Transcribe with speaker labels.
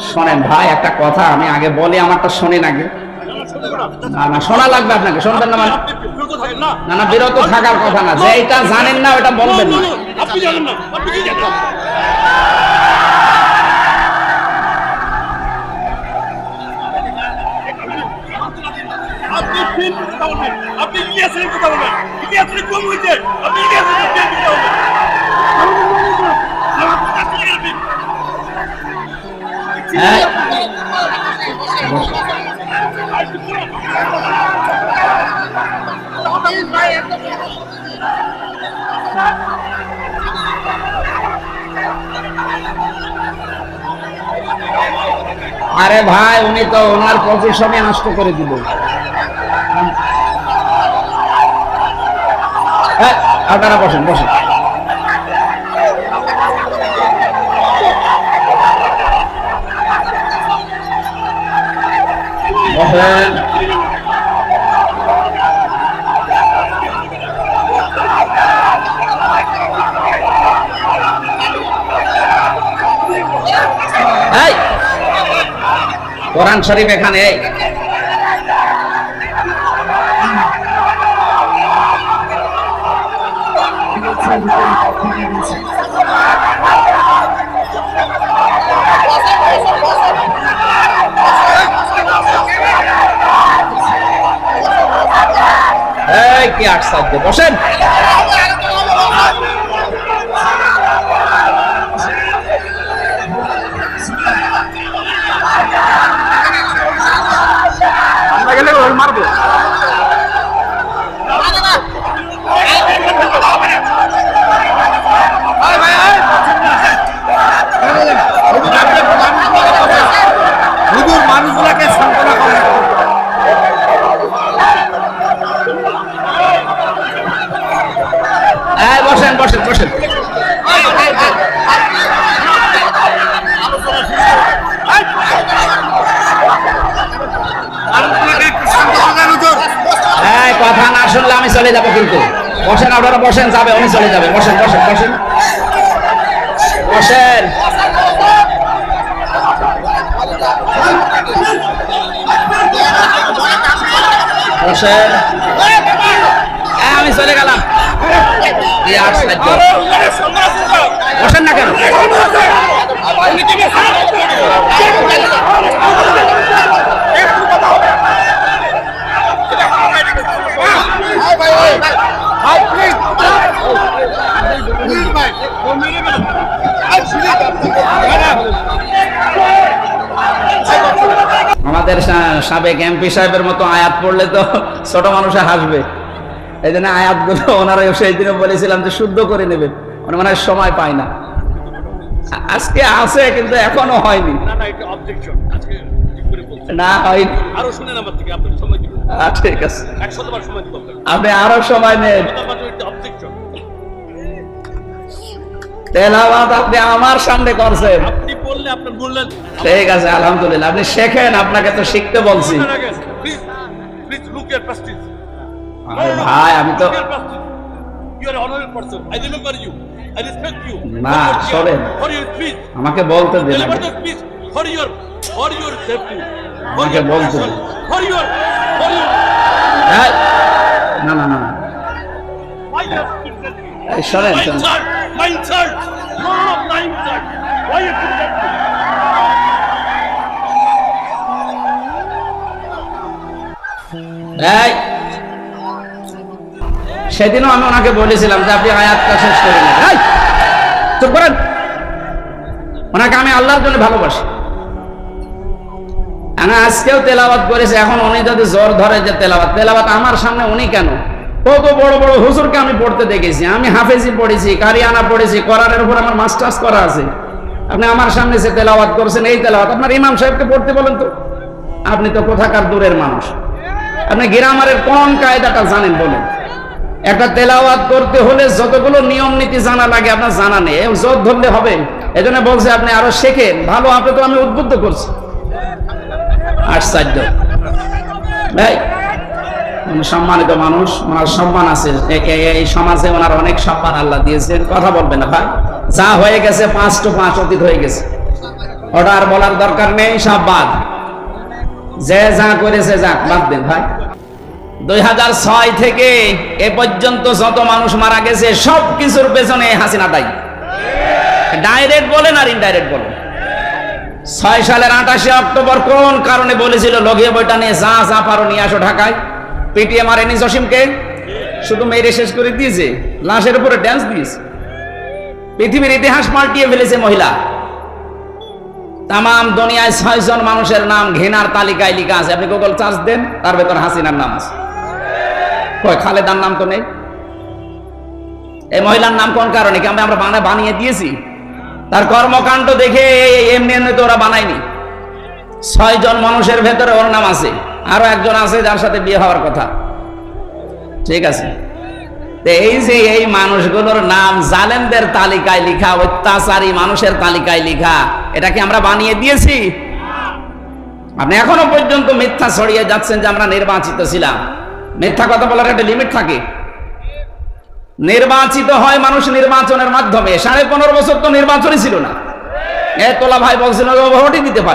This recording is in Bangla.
Speaker 1: শোনেন ভাই, একটা কথা আমি আগে বলি, আমারটা শোনেন আগে। না না, শোনা লাগবে আপনাকে, শুনবেন না মানে? না না, বিরত থাকার কথা না, যে এটা জানেন না ওটা বলবেন না।
Speaker 2: আপনি জানেন না, আপনি কি জানেন? আপনি ফিল কথা বলবেন, আপনি ইতিহাসের কথা বলবেন, ইতিহাসের কোন হইছে, আপনি ইতিহাসের কথা বলবেন।
Speaker 1: আরে ভাই, উনি তো ওনার পজিশনে নষ্ট করে দিল। আপনারা বসেন বসেন। বসেন। কোরআন শরীফ এখানে। কি আশ্চর্য, বসেন। আমরা গেলে মারবো। মানুষগুলাকে সান্ত্বনা করে। বসেন বসেন বসেন। কথা না শুনলে আমি চলে যাবো কিন্তু। বসেন, আপনারা বসেন, যাবে উনি চলে যাবে। বসেন বসেন বসেন বসেন। বসেন, আমি চলে গেলাম। বসেন না কেন? আমাদের সাবেক এমপি সাহেবের মতো আয়াত পড়লে তো ছোট মানুষে হাসবে, এই জন্য আয়াতগুলো ওনারা সেই দিনে বলেছিলাম যে শুদ্ধ করে নেবেন, মানে মনে হয় সময় পায় না। আজকে আছে কিন্তু এখনো হয়নি। না হয়নি, ঠিক আছে, আপনি আরো সময় নেন। তেলাওয়াত আপনি আমার সামনে করছেন, ঠিক আছে, আলহামদুলিল্লাহ। আপনি শেখেন, আপনাকে তো শিখতে বলছি। ভাই আমি তো না, শোনেন, আমাকে বলতে দিন, আমাকে বলতে দিন। না না না, শোনেন শোনেন, সেদিনও আমি ওনাকে বলেছিলাম যে আপনি আয়াতটা শেষ করে নেন। চুপ করেন, ওনাকে আমি আল্লাহর জন্য ভালোবাসি। আমি আজকেও তেলাওয়াত করেছি, এখন উনি যদি জোর ধরে যে তেলাওয়াত আমার সামনে উনি কেন? কত বড় বড় হুজুরকে আমি পড়তে দেখেছি, আমি হাফেজি পড়েছি, কারিয়ানা পড়েছি, কোরআনের উপর আমার মাস্টার্স করা আছে। আপনি আমার সামনে সে তেলাওয়াত করছেন, এই তেলাওয়াত আপনার ইমাম সাহেবকে পড়তে বলেন তো। আপনি তো কোথাকার দূরের মানুষ, আপনি গ্রামারের কোন কায়দাটা জানেন বলেন? একটা তেলাওয়াত করতে হলে যতগুলো নিয়ম নীতি জানা লাগে আপনার জানা নেই, জোর ধরলে হবে। এজন্য বলছে আপনি আরো শেখেন, ভালো। আপনি তো আমি উদ্বুদ্ধ করছি। আশ্চর্য ভাই, সম্মানিত মানুষ, ওনার সম্মান আছে এই সমাজে, ওনার অনেক সম্মান আল্লাহ দিয়েছেন। কথা বলবেন না ভাই, যা হয়ে গেছে 5 to 5 অতীত হয়ে গেছে। ওটা আর বলার দরকার নেই, সব বাদ। যে যা করেছে যাক, বাদ দেন ভাই। 2006 থেকে এ পর্যন্ত যত মানুষ মারা গেছে সব কিছুর পেছনে হাসিনা দায়ী। ডাইরেক্ট বলেন আর ইনডাইরেক্ট বলেন। 6 সালের 28 অক্টোবর কোন কারণে বলেছিল লগিয়ে বইটা নিয়ে যা যা পারো নিয়ে আসো ঢাকায়? পিটিএ মারেনি জসিমকে, শুধু মেরে শেষ করে দিয়েছে, লাশের উপরে ড্যান্স দিয়েছে। পৃথিবীর ইতিহাস পাল্টিয়ে ফেলেছে মহিলা। তাম দুনিয়ায় 6 জন মানুষের নাম ঘৃণার তালিকায় লেখা আছে, আপনি গুগল সার্চ দেন, তার ভেতর হাসিনার নাম আছে। কই খালেদার নাম তো নেই। এই মহিলার নাম কোন কারণে? কি আমরা বানিয়ে দিয়েছি? তার কর্মকাণ্ড দেখে এমনি এমনি তো ওরা বানায়নি। 6 জন মানুষের ভেতরে ওর নাম আছে, আরো একজন আছে যার সাথে বিয়ে হওয়ার কথা। ঠিক আছে, এই যে এই মানুষগুলোর নাম জালেমদের তালিকায় লিখা, অত্যাচারী মানুষের তালিকায় লিখা, এটা কি আমরা বানিয়ে দিয়েছি? আপনি এখনো পর্যন্ত মিথ্যা ছড়িয়ে যাচ্ছেন যে আমরা নির্বাচিত ছিলাম। মিথ্যা কথা বলার একটা লিমিট থাকে। নির্বাচিত হয় মানুষ নির্বাচনের মাধ্যমে। 15.5 বছর তো নির্বাচনই ছিল না। তোলা ভাই বলছিল ভোটই দিতে পারে।